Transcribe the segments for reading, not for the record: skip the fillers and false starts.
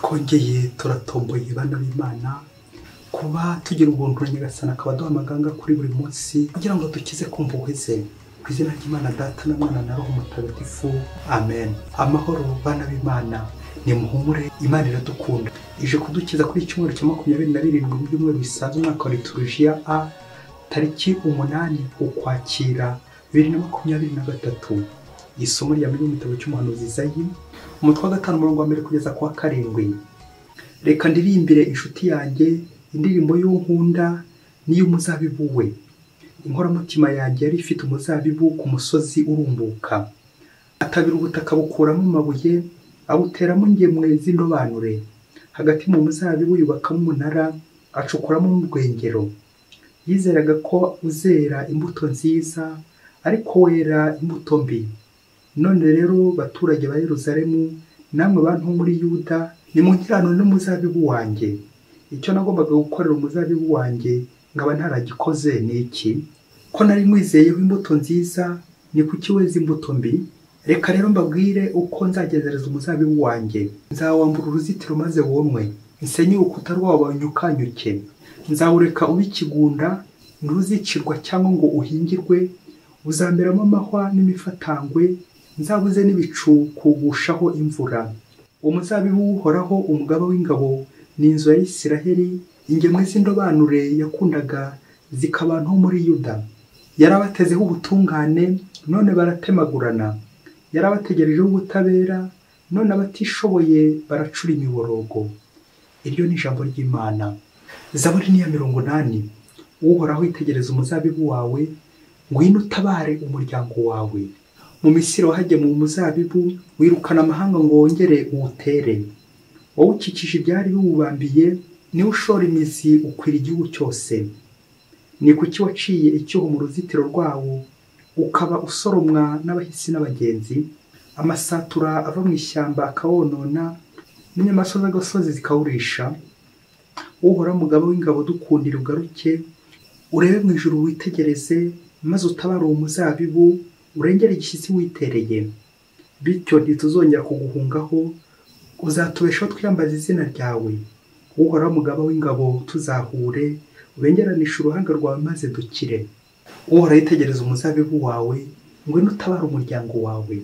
twongeye turatomboye bana b'Imana kuba tugira ubuntu nyagasana akaba duha amaganga kuri buri munsi kugira ngo dukize kumva uheze ku izina ry'Imana Data na Mwana na Roho Mutagatifu amen. Amahoro bana b'Imana, ni muhumure, Imana iradukunda, ije kudukiza kuri icyumweru cya 27 mu byumweru bisanzwe umwaka wa liturujia A tariki 8 ukwakira 2023. Isomo rya mu gitabo cy'umuhanuzi Izayi umutwe wa 5 umurongo wa 1 kugeza ku wa 7. Reka ndirimbire inshuti yanjye indirimbo y'unkunda n'iy'umuzabibu we. Inkoramutima yanjye yari ifite umuzabibu ku musozi urumbuka, atabira ubutaka bukuramo amabuye, abuteramo ingemwe z'indobanure. Hagati mu muzabibu yubakamo umunara, acukuramo n'urwengero. Yizeraga ko uzera imbuto nziza, ariko wera imbuto mbi. None rero baturage ba Yerusalemu, namwe bantu muri Yuda, nimunkirane n'umuzabibu wanjye. Icyo nagombaga gukorera umuzabibu wanjye ngaba ntaragikoze ni iki? Ko nari mwizeyeho imbuto nziza, ni kuki weza imbuto mbi? Reka rero mbabwire uko nzagezereza umuzabibu wanjye. Nzawambura uruzitiro maze wonwe, nsenye urukuta rwawo nyukanyuke. Nzawureka ubikigunda, nturuzicirwa cyangwa ngo uhingirwe. Uzamberamo amahwa n'imifatangwe, nzabuze n'ibicu kugushaho imvura. Umuzabibu uhoraho umugaba w'ingabo ni inzu ya Isiraheli, ingemwe z'indobanure yakundaga zikaba nto muri Yuda. Yarabatezeho ubutungane, none baratemagurana. Yarabategerejeho ubutabera, none abatishoboye baracura imiborogo. Iryo ni ijambo ry'Imana. Zaburi ni ya 80. Uhoraho itegereza umuzabibu wawe, ngwino utabare umuryango wawe. Mu Misiri wahajye mu muzabibu, wirukana amahanga ngo wongere uwutere. Wowe ukikije ibyari biwubambiye, niwe ushora imizi ukwira igihugu cyose. Ni kuki waciye icyuho mu ruzitiro rwawo, ukaba usoromwa n'abahisi n'abagenzi? Amasatura ava mu ishyamba akawonona, n'inyamaswa z'agasozi zikawurisha. Uhora mugabo w'ingabo dukundira ugaruke, urebe mu ijuru witegereze, maze utabara uwo muzabibu, urengere igishyitsi witereye. Bityo ntituzongera kuguhungaho, uzatubeshaho twiyambaza izina ryawe. Uhora mugabo w'ingabo tuzahure, ubengeranisha uruhanga rwawe maze dukire. Uhora yitegereza umuzabibu wawe, ngwino utabara umuryango wawe.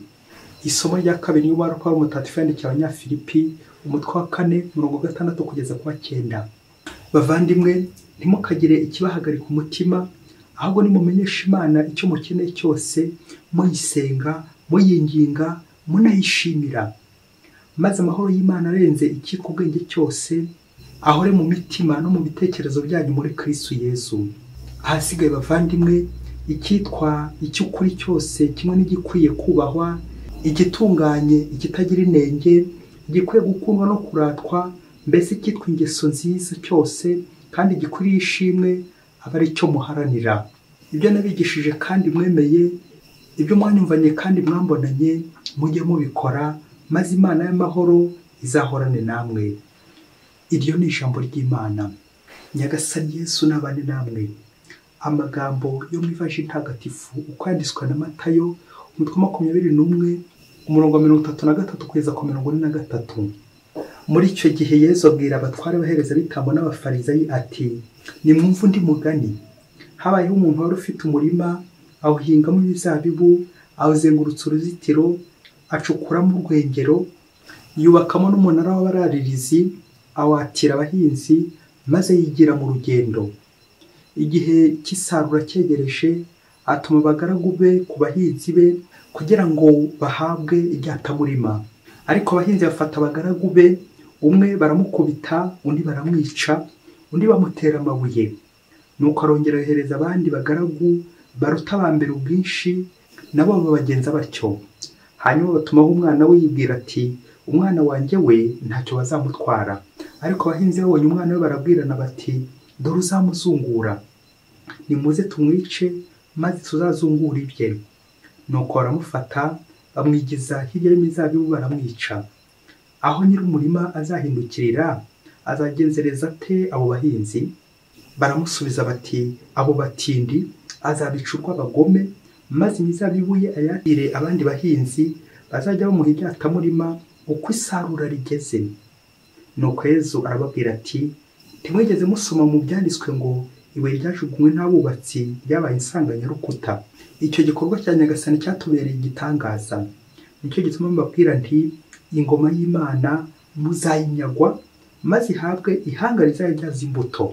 Isomo rya 2 y'ubaruka w'umutagatifu yandikiye Abanyafilipi umutwe wa 4 umurongo 6 kugeza ku wa 9. Bavandimwe, ntimukagire ikibahagarika umutima, ahubwo nimumenyesha Imana icyo mukeneye cyose, muyisenga, muyinginga, munayishimira. Maze amahoro y'Imana arenze ikiko ubwenge cyose, ahore mu mitima no mu bitekerezo byanyu muri Kristo Yesu. Ahasigaye bavandimwe, icyitwa icy'ukuri cyose kimwe n'igikwiye kubahwa, igitunganye, ikitagira inenge, gikwiye gukundwa no kuratwa, mbese icyitwa ingeso nziza cyose kandi gikwiriye ishimwe, aba ari cyo muharanira. Ibyo nabigishije kandi mwemeye, ibyo mwanyumvanye kandi mwambonanye, mujye mubikora, maze Imana y'amahoro izahorane namwe. Iryo ni ijambo ry'Imana. Nyagasani Yesu nabane namwe. Amagambo yo mu Ivanjili ntagatifu uko yanditswe na Matayo umutwe 21 umurongo wa 33 kugeza ku 43. Muri icyo gihe Yesu abwira abatware bahereza bitambo n'abafarizayi ati, nimwumve undi mugani. Habayeho umuntu wari ufite umurima, awuhingamo imizabibu, awuzengurutsa uruzitiro, acukuramo urwengero, yubakamo n'umunara w'abararirizi, awatira abahinzi, maze yigira mu rugendo. Igihe cy'isarura cyegereje, atuma abagaragu be ku bahinzi be kugira ngo bahabwe ibyatamurima. Ariko abahinzi bafata abagaragu be, umwe baramukubita, undi baramwica, undi bamutera amabuye. Nuko arongera yohereza abandi bagaragu baruta abambere ubwinshi, nabo babagenza batyo. Hanyuma batumaho umwana we yibwira ati, umwana wanjye we ntacyo bazamutwara. Ariko abahinzi babonye umwana we barabwirana bati, dore uzamuzungura, nimuze tumwice maze tuzazungura ibye. Nuko baramufata, bamwigiza hirya y'imizabibu baramwica. Aho nyir'umurima azahindukirira, azagenzereza ate abo bahinzi? Baramusubiza bati, abo batindi azabicurwa abagome, maze imizabibu ye ayatire abandi bahinzi bazajya bamuha ibyatamurima uko isarura rigeze. nuko Yezu arababwira ati ntimwigeze musoma mu byanditswe ngo ibuye ryajugunywe n'abubatsi ryabaye insanganyarukuta. Icyo gikorwa cya Nyagasani cyatubereye igitangaza. Nicyo gituma mbabwira nti ingoma y'Imana muzayinyagwa maze ihabwe ihanga rizayibyaza imbuto.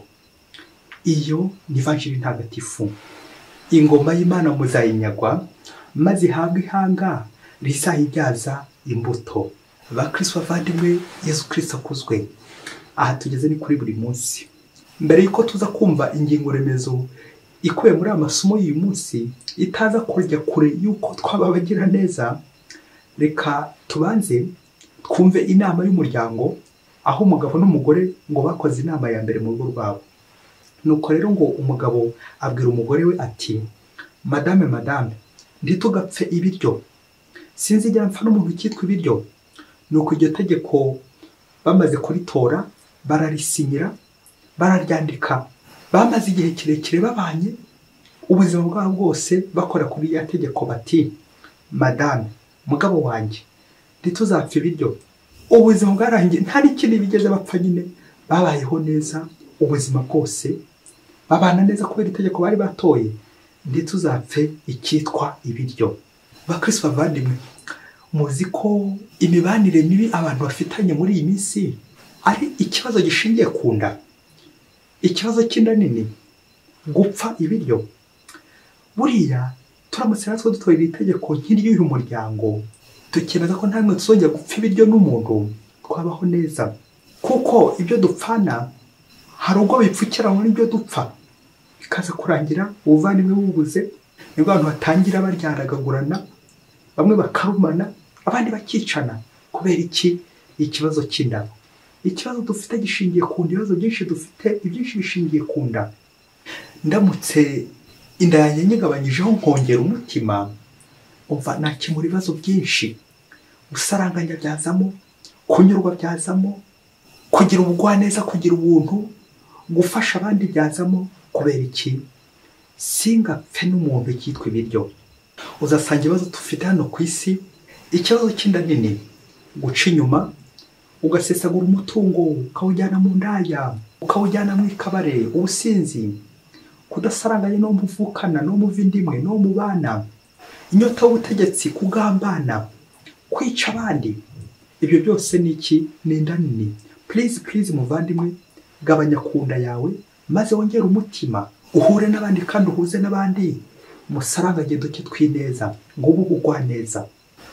Iyo ni ivanjiri ntagatifu. Ingoma y'Imana muzayinyagwa maze ihabwe ihanga rizayibyaza imbuto. Bakristo bavandimwe, Yezu Kristo akuzwe. Aha tugeze ni kuri buri munsi. Mbere yuko tuza kumva ingingo remezo ikuye muri amasomo y'uyu munsi itaza kujya kure yuko twababagira neza, reka tubanze twumve inama y'umuryango aho umugabo n'umugore ngo bakoze inama ya mbere mu rugo rwabo. Nuko rero ngo umugabo abwira umugore we ati madame ntitugapfe ibiryo, sinzigera mpfa n'umuntu cyitwa ibiryo. Nuko iryo tegeko bamaze kuritora bararisinyira bararyandika. Bamaze igihe kirekire babanye ubuzima bwabo bwose bakora kuri iryo tegeko bati madame mugabo wanjye ntituzapfe ibiryo. Ubuzima bwarangiye nta n'ikindi bigeze bapfa, nyine babayeho neza ubuzima bwose babana neza kubera itegeko bari batoye ntituzapfe icyitwa ibiryo. Bakristo bavandimwe, muzi ko imibanire mibi abantu bafitanye muri iyi minsi ari ikibazo gishingiye ku nda, ikibazo cy'inda nini, gupfa ibiryo. Buriya turamutse natwe dutoye iri tegeko nk'iry'uyu muryango, tukemeza ko ntamwe tuzongera gupfa ibiryo n'umuntu, twabaho neza. Kuko ibyo dupfana hari ubwo bipfukiranwa n'ibyo dupfa, bikaza kurangira ubuvandimwe bubuze, nibwo abantu batangira baryaragagurana, bamwe bakarumana abandi bakicana. Kubera iki? Ikibazo cy'inda. Ikibazo dufite gishingiye ku bibazo byinshi dufite, ibyinshi bishingiye ku nda. Ndamutse inda yanjye nyigabanyijeho nkongera umutima, umva nakemura ibibazo byinshi. Gusaranganya byazamo, kunyurwa byazamo, kugira ubugwaneza, kugira ubuntu, gufasha abandi byazamo. Kubera iki? Singapfe n'umuntu cyitwa ibiryo. Uzasanga ibibazo dufite hano ku isi, ikibazo cy'inda nini, guca inyuma, ugasesagura umutungo ukawujyana mu ndaya, ukawujyana mu ikabare, ubusinzi, kudasaranganya no muvukana, no muvindimwe, no mubana, inyota y'ubutegetsi, kugambana, kwica abandi. Ibyo byose ni iki? Ni inda nini. Please muvandimwe, gabanya ku nda yawe maze wongere umutima, uhure n'abandi kandi uhuze n'abandi, musaranganye duke twineza, ngo ubu ugwa neza.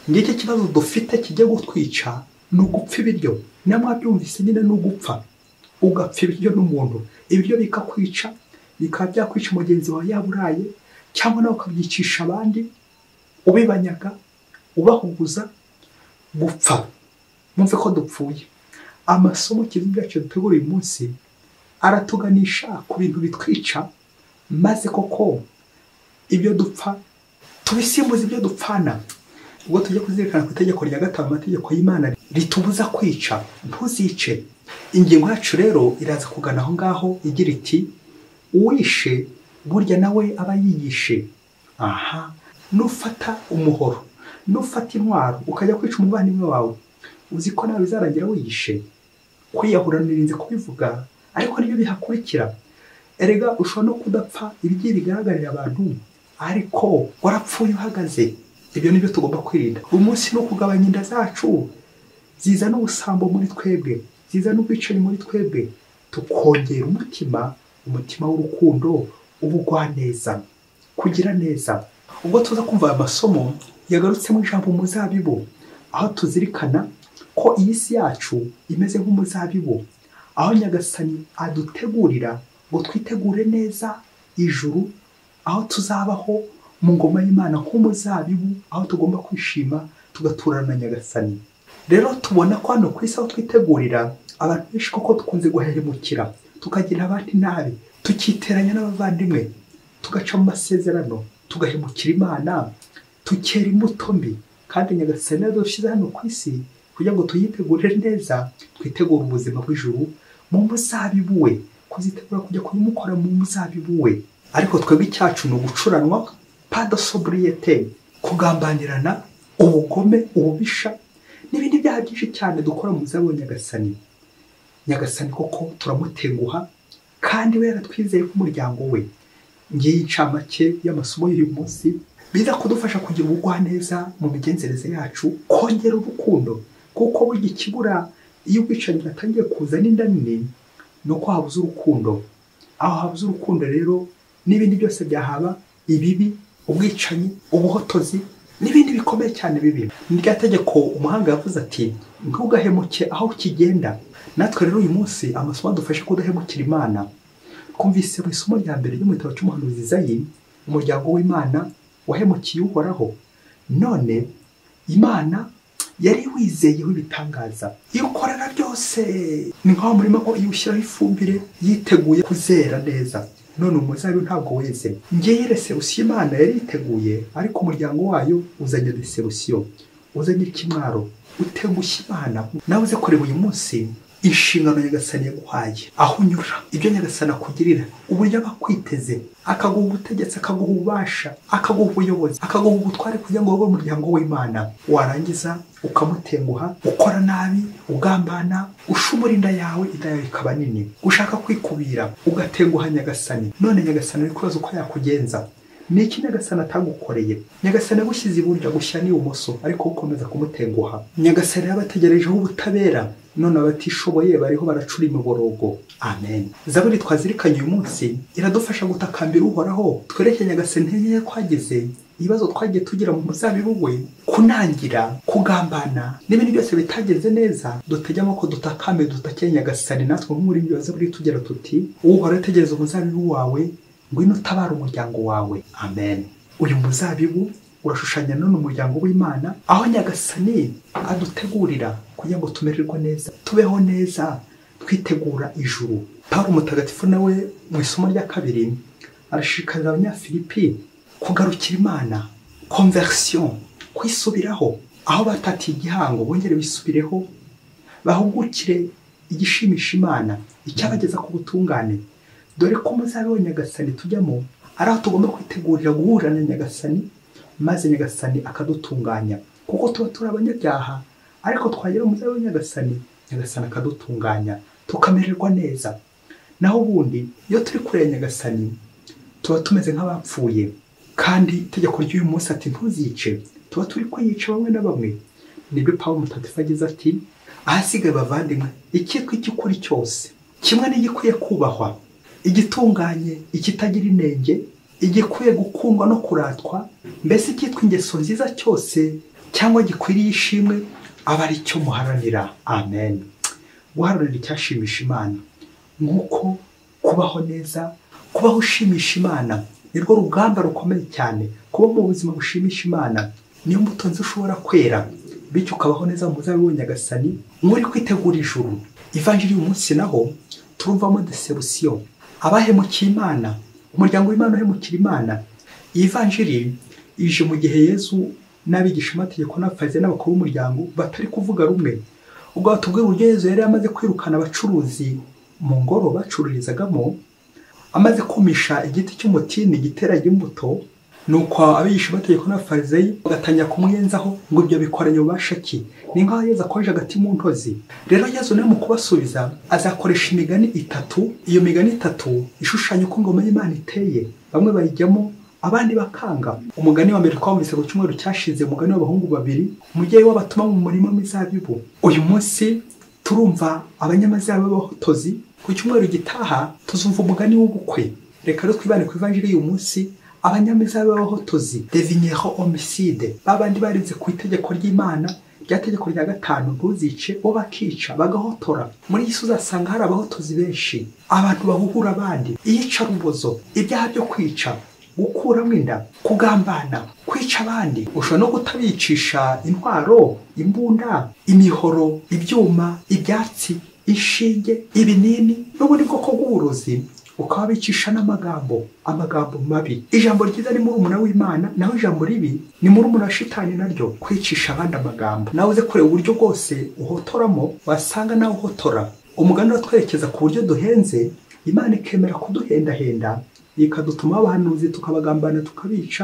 Ngiki kibazo dufite kijye gutwica ni ugupfa ibiryo. Namwe byumvise nyine ni ugupfa, ugapfa ibiryo n'umuntu. Ibiryo bikakwica, bikaba byakwica mugenzi wawe yaburaye, cyangwa nawe ukabyicisha abandi, ubibanyaga, ubahuguza. Gupfa, mwumve ko dupfuye. Amasomo kirinda cyacu dutegura uyu munsi aratuganisha ku bintu bitwica, maze koko ibyo dupfa tubisimbuza ibyo dupfana. Ubwo tujye kuzirikana ku itegeko rya 5 amategeko y'Imana ritubuza kwica, ntuzice. Ingingo yacu rero iraza kugana aho ngaho igira iti uwishe burya nawe aba yiyishe. Aha, nufata umuhoro, nufata intwaro ukajya kwica umuvandimwe wawe, uzi ko nawe bizarangira wiyishe. Kwiyahura nirinze kubivuga, ariko nibyo bihakurikira. Erega ushobora no kudapfa ibyo bigaragarira abantu, ariko warapfuye uhagaze. Ibyo nibyo tugomba kwirinda. Umunsi no kugabanya inda zacu ziza n'ubusambo muri twebwe, ziza n'ubwicanyi muri twebwe, tukongera umutima w'urukundo, ubugwaneza, kugira neza. Ubwo tuza kumva amasomo yagarutse mu ijambo muzabibu, aho tuzirikana ko iyi si yacu imeze nk'umuzabibu, aho Nyagasani adutegurira ngo twitegure neza ijuru, aho tuzabaho mu ngoma y'Imana nk'umuzabibu, aho tugomba kwishima tugaturana na Nyagasani. Rero tubona ko hano ku isi aho twitegurira, abantu benshi koko dukunze guhehemukira, tukagira abandi nabi, tukiteranya n'abavandimwe, tugaca mu masezerano, tugahemukira Imana, tukera imbuto mbi. Kandi Nyagasani yadushyize hano ku isi kugira ngo tuyitegurire neza, twitegure ubuzima bw'ijuru mu muzabibu we, kuzitegura kujya kumukora mu muzabibu we. Ariko twebwe icyacu ni ugucuranwa, pas de sobriété, kugambanirana, ubugome, ububisha, n'ibindi byaha byinshi cyane dukora mu muzabibu wa Nyagasani. nyagasani koko turamutenguha kandi we yaratwizeye ko umuryango we. Ngiye incamake y'amasomo y'uyu munsi biza kudufasha kugira ubugwaneza mu migenzereze yacu, kongera urukundo, kuko burya ikibura iyo ubwicanyi batangiye kuzana inda nini ni uko habuze urukundo. Aho habuze urukundo rero n'ibindi byose byahaba, ibibi, ubwicanyi, ubuhotozi n'ibindi bikomeye cyane bibi. Ni rya tegeko umuhanga yavuze ati ntugahemuke aho ukigenda. Natwe rero uyu munsi amasomo adufasha kudahemukira Imana. Twumvise mu isomo rya mbere ryo mu gitabo cy'umuhanuzi Izayi, umuryango w'Imana wahemukiye Uhoraho. None Imana yari wizeyeho ibitangaza. Iyo ukorera byose ni nk'aho umurima ko iyo ushyiraho ifumbire yiteguye kuzera neza, none umuzabibu ntabwo weze. Ngiye reserusiyo Imana yari yiteguye, ariko umuryango wayo uzanye reserusiyo, uzanye ikimwaro, utengushye Imana. Nawe uze kureba uyu munsi inshingano nyagasani yaguhaye, aho unyura, ibyo nyagasani akugirira, uburyo aba akwiteze, akaguha ubutegetsi, akaguha ububasha, akaguha ubuyobozi, akaguha ubutware kugira ngo ube umuryango w'Imana. Warangiza ukamutenguha, ukora nabi, ugambana, ushumura inda yawe ikaba nini, ushaka kwikubira, ugatenguha nyagasani. None nyagasani ari kubaza uko yakugenza. Ni iki nyagasani atagukoreye? Nyagasani agushyize iburyo, agushyira n'ibumoso, ariko ukomeza kumutenguha. Nyagasani yabategerejeho ubutabera, none abatishoboye bariho baracura imiborogo. Amen. Zaburi twazirikanye uyu munsi iradufasha gutakambira Uhoraho, twereke nyagasani intege twagize, ibibazo twagiye tugira mu muzabibu we, kunangira, kugambana n'ibindi byose bitagenze neza. Dutegemo ko dutakambe, dutakeye nyagasani. Natwe muri ibyo Zaburi tugira tuti Uhoraho tegereza umuzabibu wawe, ngwino utabara umuryango wawe. Amen. Uyu muzabibu urashushanya none umuryango w'Imana, aho nyagasani adutegurira kugira ngo tumererwe neza, tubeho neza, twitegura ijuru. Pawulo mutagatifu nawe mu isomo rya kabiri arashishikariza abanyafilipi kugarukira Imana, conversion, kwisubiraho. Aho batatiye igihango bongere bisubireho, bahugukire igishimisha Imana, icyabageza ku butungane. Dore ko umuzabibu wa nyagasani tujyamo ari aho tugomba kwitegurira guhura na nyagasani, maze nyagasani akadutunganya, kuko tuba turi abanyabyaha, ariko twagera umuzabibu wa nyagasani, nyagasani akadutunganya, tukamererwa neza. Naho ubundi iyo turi kure ya nyagasani tuba tumeze nk'abapfuye. Kandi itegeko ry'uyu munsi ati ntuzice, tuba turi kwiyica bamwe na bamwe. Nibyo Pawulo mutagatifu agize ati ahasigaye bavandimwe, icyitwa icy'ukuri cyose, kimwe n'igikwiye kubahwa, igitunganye, ikitagira inenge, igikwiye gukundwa no kuratwa, mbese icyitwa ingeso nziza cyose cyangwa gikwiriye ishimwe, aba ari cyo muharanira. Amen. Guharanira icyashimisha Imana, nk'uko kubaho neza, kubaho ushimisha Imana, nirwo rugamba rukomeye cyane. Kuba mu buzima bushimisha Imana niyo mbuto nzi ushobora kwera, bityo ukabaho neza mu muzabibu wa nyagasani, muri kwitegura ijuru. Ivanjiri uyu munsi naho turumvamo deserusiyo, abahemukiye Imana, umuryango w'Imana uhemukira Imana. Iyi vanjiri ije mu gihe Yesu n'abigisha amategeko n'abafarisayo n'abakuru b'umuryango batari kuvuga rumwe. Ubwo batubwira uburyo Yesu yari amaze kwirukana abacuruzi mu ngoro bacururizagamo, amaze kumisha igiti cy'umutini giteraga imbuto, nuko abigisha amategeko n'abafarisayo bagatanya kumwenzaho ngo ibyo bikoranye ububasha ki. Ni nk'aho Yesu akoresha agati mu ntozi. Rero Yesu nawe mu kubasubiza azakoresha imigani itatu. Iyo migani itatu ishushanya uko ingoma y'Imana iteye, bamwe bayijyamo abandi bakanga. Umugani wa mbere twumvise ku cyumweru cyashize, umugani w'abahungu babiri, umubyeyi w'abatuma mu murima w'imizabibu. Uyu munsi turumva abanyamazabibu b'abahotozi. Ku cyumweru gitaha tuzumva umugani w'ubukwe. Reka rero twibane ku ivanjiri y'uyu munsi, abanyamizabibu b'abahotozi, des vignerons homicides, babandi barinze ku itegeko ry'Imana, rya tegeko rya 5 ntuzice, bo bakica bagahotora. Muri Yesu uzasanga hari abahotozi benshi, abantu bahuhura abandi, iyicarubozo, ibyaha byo kwica, gukuramo inda, kugambana, kwica abandi. Ushobora no kutabicisha intwaro, imbunda, imihoro, ibyuma, ibyatsi, inshinge, ibinini n'ubundi bwoko bw'uburozi, ukaba bicisha n'amagambo, amagambo mabi. Ijambo ryiza ni murumuna w'Imana, naho ijambo ribi ni murumuna wa shitani, naryo kwicisha abandi amagambo. Nawe uze kureba uburyo bwose uhotoramo, wasanga nawe uhotora. Umugani watwerekeza ku buryo duhenze, Imana ikemera kuduhendahenda, ikadutuma abahanuzi tukabagambana tukabica,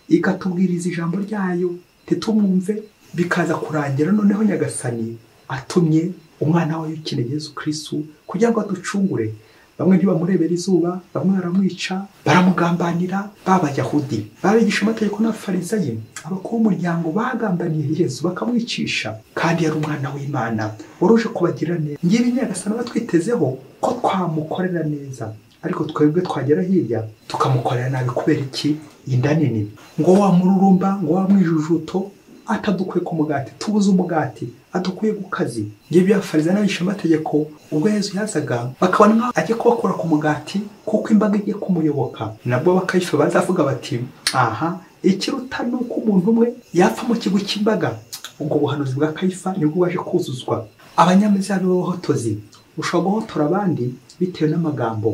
ikatubwiriza ijambo ryayo titumwumve, bikaza kurangira noneho nyagasani atumye umwana wayo ukeneye Yesu Kristo kugira ngo aducungure. Bamwe ntibamurebera izuba, bamwe baramwica, baramugambanira. B'Abayahudi babigisha amategeko n'Abafarisayo, abakuru b'umuryango bagambaniye Yesu bakamwicisha, kandi yari umwana w'Imana waruje kubagirira neza. Ngibi Nyagasani batwitezeho ko twamukorera neza, ariko twebwe twagera hirya tukamukorera nabi. Kubera iki? Inda nini, ngo wamururumba, ngo wamwijujuto, atadukuye ku mugati, tubuze umugati, adukuye ku kazi. Ngibi Abafarisayo n'abigisha amategeko ubwo Yesu yazaga bakabona nkaho agiye kubakura ku mugati kuko imbaga igiye kumuyoboka, nabwo bakayifa bazavuga bati aha, ikiruta ni uko umuntu umwe yapfa mu kigo cy'imbaga. Ubwo buhanuzi bwa Kayifa nibwo baje kuzuzwa. Abanyamizabibu b'abahotozi, ushobora guhotora abandi bitewe n'amagambo,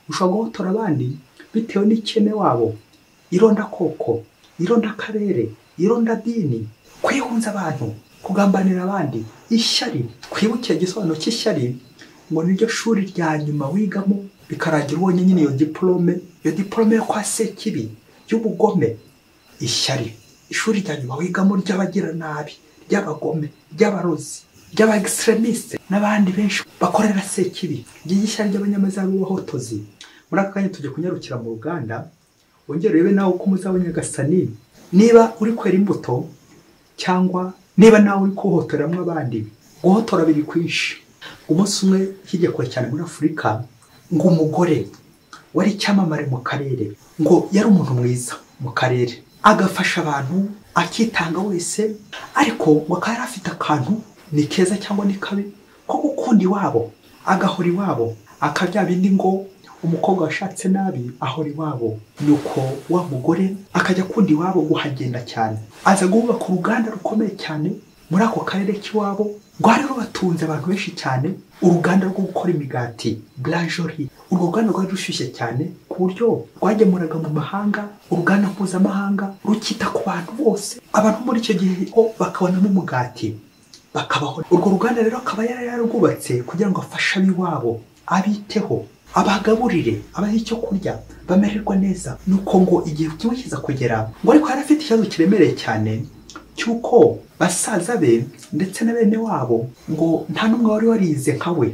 ushobora guhotora abandi bitewe n'ikene wabo, ironda koko, ironda karere, ironda dini, kwihunza abantu, kugambanira abandi, ishyari. Twibukiye igisobanuro cy'ishyari ngo niryo shuri rya nyuma wigamo bikaragira ubonye nyine iyo diplome yo kwa Sekibi y'ubugome. Ishyari, ishuri rya nyuma wigamo ry'abagira nabi, ry'abagome, ry'abarozi, ry'aba extremiste n'abandi benshi bakorera Sekibi. Ry'ishyari ry'abanyamazabibu b'abahotozi. Muri aka kanya tujye kunyarukira mu ruganda, wongere urebe nawe uko muzabona Nyagasani niba uri kwera imbuto cyangwa niba nawe uri kuhotoramwe abandi. Guhotora biri kwinshi. Umunsi umwe hirya kure cyane muri Afurika, ngo umugore wari icyamamare mu karere, ngo yari umuntu mwiza mu karere, agafasha abantu, akitanga wese, ariko ngo akaba afite akantu ni keza cyangwa ni kabi ko gukunda iwabo, agahora iwabo, akabya bindi ngo umukobwa washatse nabi ahora iwabo. Nuko wa mugore akajya kundi iwabo guhagenda cyane, aza guhubaka uruganda rukomeye cyane muri ako karere k'iwabo, rwari rubatunze abantu benshi cyane, uruganda rwo gukora imigati, blancherie. Urwo ruganda rwari rushyushye cyane ku buryo rwagemuraga mu mahanga, uruganda mpuzamahanga rukita ku bantu bose. Abantu muri icyo gihe bakabonamo umugati bakabaho. Urwo ruganda rero akaba yararwubatse kugira ngo afashe ab'iwabo, abiteho, abagaburire, abaha icyo kurya, bamererwa neza. Nuko ngo igihe kimwe kiza kugera, ngo ariko yari afite ikibazo kiremereye cyane cyuko basaza be ndetse na bene wabo ngo nta n'umwe wari warize nka we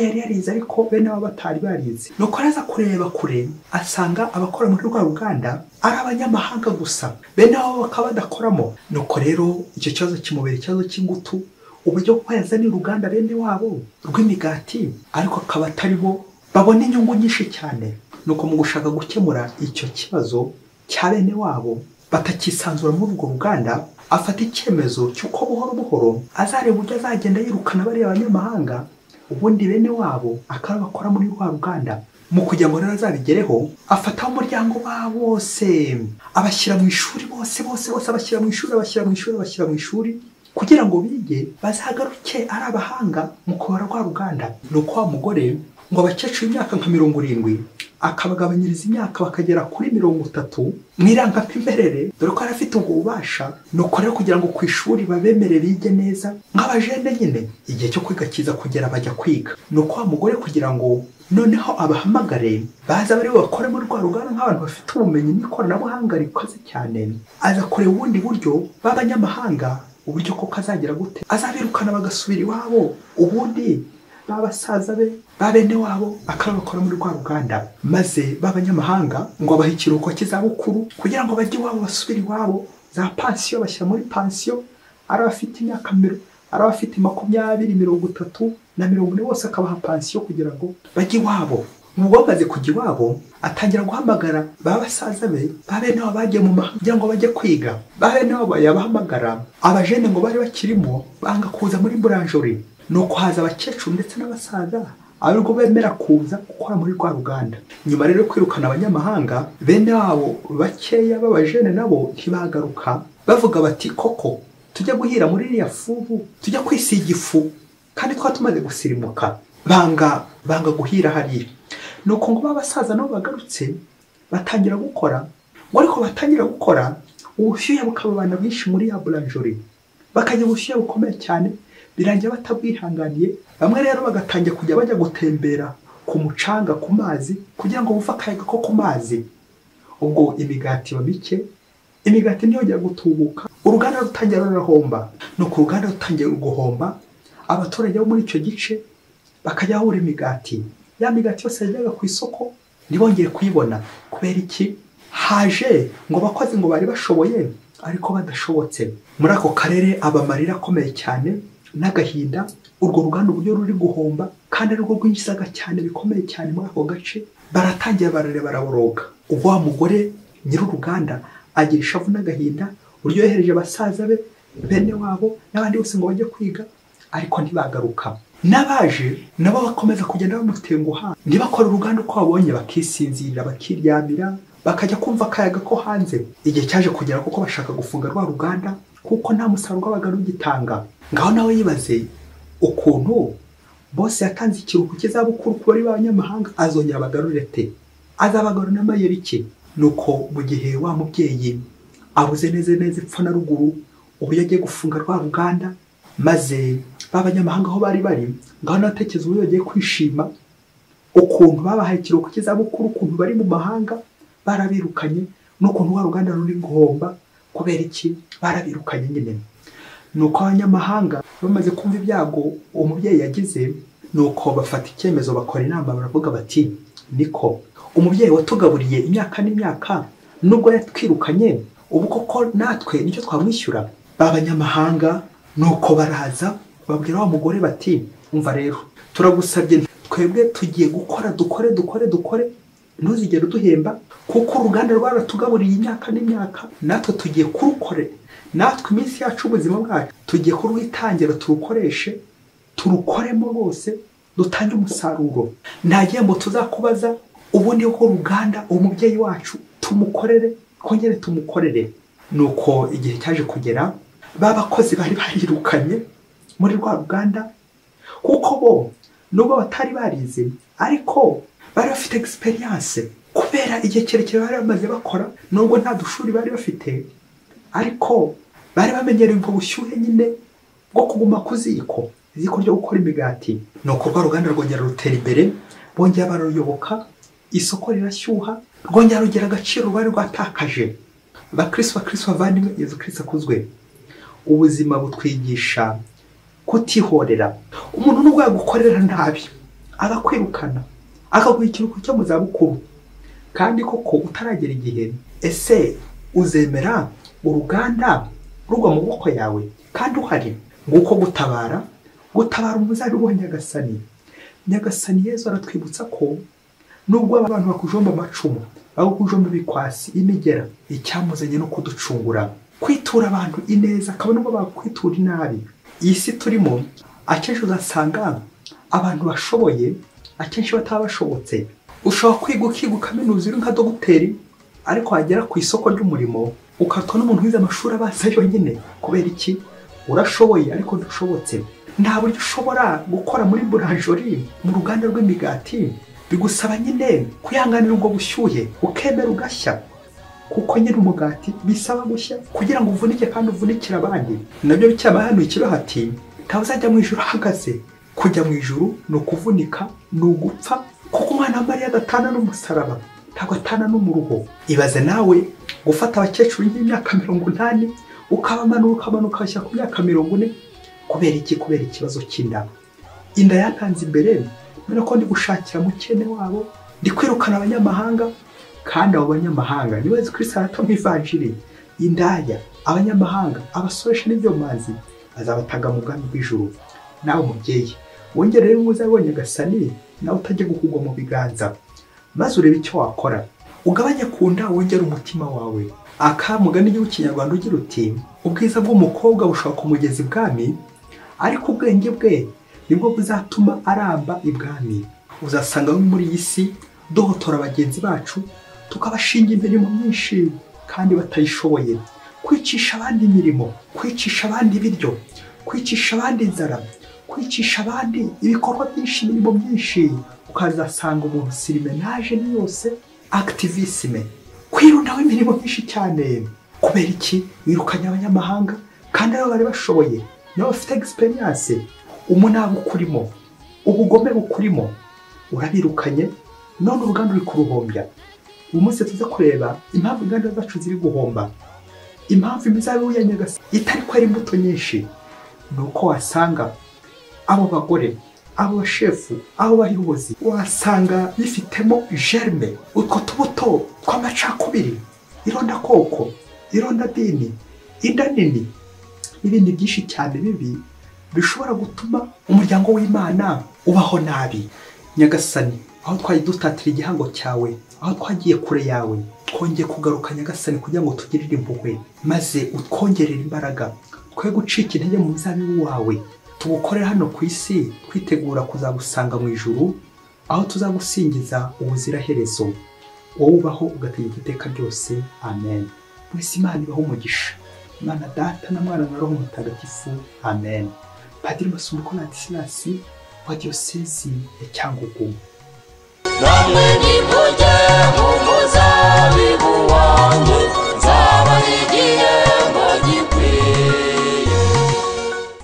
yari yarize ariko bene wabo batari barize. Nuko araza kureba kure, asanga abakora muri rwa ruganda ari abanyamahanga gusa, bene wabo bakaba badakoramo. Nuko rero icyo kibazo kimubera ikibazo cy'ingutu, uburyo bwo yazana uruganda bene wabo rw'imigati ariko akaba atari bo babona inyungu nyinshi cyane. Nuko mu gushaka gukemura icyo kibazo cya bene wabo batakisanzura muri urwo ruganda, afata icyemezo cy'uko buhoro buhoro azareba uburyo azagenda yirukana bariya abanyamahanga, ubundi bene wabo akaba bakora muri rwa ruganda. Mu kugira ngo rero azabigereho, afata umuryango wabo wose abashyira mu ishuri, bose abashyira mu ishuri kugira ngo bige bazagaruke ari abahanga mu kubara rwa ruganda. Nuko wa mugore ngo abakecuru imyaka nka 70 akabagabanyiriza imyaka bakagera kuri 30 mwirangapimberere, dore ko arafite ubwo bubasha. Nuko rero kugira ngo ku ishuri babemerere bige neza nk'abajene nyine, igihe cyo kwiga kiza kugera bajya kwiga. Nuko wa mugore kugira ngo noneho abahamagare baza bari bakora muri rwa ruganda nk'abantu bafite ubumenyi n'ikoranabuhanga rikoze cyane, aza kureba ubundi buryo b'abanyamahanga, uburyo ko kazagira gute azabirukana bagasubira iwabo, ubundi babasaza be babene wabo akabakora muri rwa ruganda. Maze babanyamahanga ngo abaha ikiruhuko cy'izabukuru kugira ngo bajye iwabo basubire iwabo, za pansiyo bashyira muri pansiyo. Arabafite imyaka arabafite 20, 30 na 40 bose akabaha pansiyo kugira ngo bajye iwabo. Ubwo bamaze kujya iwabo, atangira guhamagara babasaza be babene wabo bagiye mu mahanga kugira ngo bajye kwiga. Babene wabo yabahamagara, abajene ngo bari bakirimo banga kuza muri blancherie. Nuko haza abakecuru ndetse n'abasaza ariko bemera kuza gukora muri rwa ruganda. Nyuma rero kwirukana abanyamahanga, bene wabo bakeya b'abajene nabo ntibagaruka, bavuga bati koko tujya guhira muri iriya fubu, tujya kwisiga ifu kandi twatumaze gusirimuka. Banga guhira hariya. Nuko ngo babasaza nabo bagarutse batangira gukora, ngo ariko batangira gukora ubushyuhe bukababana bwinshi muri ya blancherie, bakajya ubushyuhe bukomeye cyane, birangiye batabwihanganiye. Bamwe rero bagatangira kujya bajya gutembera ku mucanga, ku mazi, kugira ngo bumve akayaga ko ku mazi. Ubwo imigati babike, imigati ntiyongera gutubuka, uruganda rutangira rurahomba. Nuko uruganda rutangiye guhomba, abaturage bo muri icyo gice bakajya bahura imigati. Ya migati yose yajyaga ku isoko ntibongere kuyibona. Kubera iki? Haje ngo abakozi ngo bari bashoboye ariko badashobotse. Muri ako karere abamarira akomeye cyane n'agahinda, urwo ruganda uburyo ruri guhomba kandi ari rwo rwinjizaga cyane bikomeye cyane muri ako gace. Baratangira baraboroga. Ubwo wa mugore nyir'uruganda agira ishavu n'agahinda uburyo yohereje basaza be, bene wabo n'abandi bose ngo bajye kwiga ariko ntibagaruka. N'abaje nabo bakomeza kugenda bamutenguha, ntibakora uruganda uko babonye, bakisinzirira bakiryamira bakajya kumva akayaga ko hanze. Igihe cyaje kugera kuko bashaka gufunga rwa ruganda kuko nta musaruro wabaga rugitanga. Ngaho nawe yibaze ukuntu bose yatanze ikiruhuko cy'izabukuru ku bari b'abanyamahanga, azongera abagarurire te? Azabagarura n'amayeri ki? Nuko mu gihe wa mubyeyi abuze neza epfo na ruguru uburyo agiye gufunga rwa ruganda, maze b'abanyamahanga aho bari ngaho natekereza uburyo bagiye kwishima, ukuntu babahaye ikiruhuko cy'izabukuru, ukuntu bari mu mahanga barabirukanye, n'ukuntu wa ruganda ruri guhomba. Kubera iki? Barabirukanye nyine. Nuko abanyamahanga bamaze kumva ibyago uwo mubyeyi yagize, nuko bafata icyemezo, bakora inama, baravuga bati niko umubyeyi watugaburiye imyaka n'imyaka nubwo yatwirukanye, ubu koko natwe nicyo twamwishyura? B'abanyamahanga nuko baraza babwira wa mugore bati umva rero, turagusabye twebwe tugiye gukora, dukore ntuzigere uduhemba kuko uruganda rwaratugaburiye imyaka n'imyaka, natwe tugiye kurukore, natwe iminsi yacu ubuzima bwacu tugiye kurwitangira, turukoreshe, turukoremo rwose, dutange umusaruro. Nta gihembo tuzakubaza, ubundi ko uruganda umubyeyi wacu tumukorere, twongere tumukorere. Nuko igihe cyaje kugera, babakozi bari barirukanye muri rwa ruganda kuko bo nubwo batari barize ariko bari bafite experience, kubera igihe kirekire bari bamaze bakora, nubwo nta dushuri bari bafite ariko bari bamenyereye ubwo bushyuhe nyine bwo kuguma ku ziko ryo gukora imigati. Nuko rwa ruganda rwongera rutera imbere, bongera bararuyoboka, isoko rirashyuha, rwongera rugira agaciro bari rwatakaje. Bakristo bavandimwe, Yesu Kristo akuzwe. Ubuzima butwigisha kutihorera. Umuntu nubwo yagukorera nabi agakwirukana akaguha ikiruhuko cyo mu zabukuru, kandi koko utaragera igihe, ese uzemera uruganda rugwa mu maboko yawe kandi uhari? Nguko gutabara umuzabibu wa Nyagasani Yesu aratwibutsa ko nubwo abantu bakujomba amacumu, bakujomba ibikwasi, imigera, icyamuzanye no kuducungura, kwitura abantu ineza, akaba nubwo bakwitura inabi. Iyi si turimo akenshi uzasanga abantu bashoboye akenshi batabashobotse. Ushobora kwiga ukaminuza uri nka dogiteri, ariko wagera ku isoko ry'umurimo ukatwa n'umuntu wize amashuri abanza yonyine. Kubera iki? Urashoboye ariko ntushobotse. Nta buryo ushobora gukora muri buranjori, mu ruganda rw'imigati, bigusaba nyine kuyanganira ubwo bushyuhe, ukemera ugashya, kuko nyine umugati bisaba gushya kugira ngo uvunike kandi uvunikire abandi. Nabyo bicyaba hano ikibaho ati ntawuzajya mu ijuru ahagaze. Kujya mu ijuru ni ukuvunika, ni ugupfa, kuko umwana wa Mariya adatana n'umusaraba, ntabwo atana n'umuruho. Ibaze nawe gufata abakecuru y'imyaka 80 ukamanuka ukashya ku myaka 40. Kubera iki? Kubera ikibazo cy'inda. Inda yatanze imbere, none ko ndi gushakira mukene wabo, ndi kwirukana abanyamahanga, kandi abo banyamahanga niwe Yesu Kristo aratomba ivanjiri. Indaya, abanyamahanga, abasoresha n'ibyo manzi azabataga mu bwami bw'ijuru. Nawe mubyeyi, wongere rero uzabonye Nyagasani, nawe utajya gukugwa mu biganza, maze urebe icyo wakora, ugabanye kunda, wongere umutima wawe. Akamugani y'Ikinyarwanda ugira uti ubwiza bw'umukobwa bushoka kumugeza ibwami, ariko ubwenge bwe nibwo buzatuma aramba ibwami. Uzasanga muri iyi si duhotora bagenzi bacu, tukabashinga imirimo myinshi kandi batayishoboye, kwicisha abandi imirimo, kwicisha abandi ibiryo, kwicisha abandi inzara, kwicisha abandi ibikorwa byinshi, imirimo myinshi. Ukazasanga umuntu sirimenaje ni yose, activisme, kwirundaho imirimo myinshi cyane. Kubera iki? Wirukanye abanyamahanga kandi abo bari bashoboye, nabo bafite experience. Umunaba ukurimo, ubugome bukurimo, urabirukanye, none uruganda ruri kuruhombya. Uyu munsi tuza kureba impamvu inganda zacu ziri guhomba, impamvu imizabibu ya Nyagasani itari kwera imbuto nyinshi. Nuko wasanga abo bagore, abo bashefu, abo bayobozi wasanga bifitemo germe, utwo tubuto tw'amacakubiri, ironda koko, ironda dini, inda nini n'ibindi byinshi cyane bibi bishobora gutuma umuryango w'Imana ubaho nabi. Nyagasani, aho twagiye dutatira igihango cyawe, aho twagiye kure yawe, twongeye kugaruka Nyagasani kugira ngo tugirire impuhwe maze utwongerere imbaraga, twe gucika intege mu muzabibu wawe. Tugukorera hano ku isi twitegura kuzagusanga mu ijuru, aho tuzagusingiza ubuziraherezo, wowe ubaho ugategeka iteka ryose. Amen. Mwese Imana ibaho umugisha, Imana Data na Mwana na Roho Mutagatifu. Amen. Padiri Masumbuko Ladislas wa Diyosezi ya Cyangugu. Namwe nimujye mu muzabibu wanjye, nzaba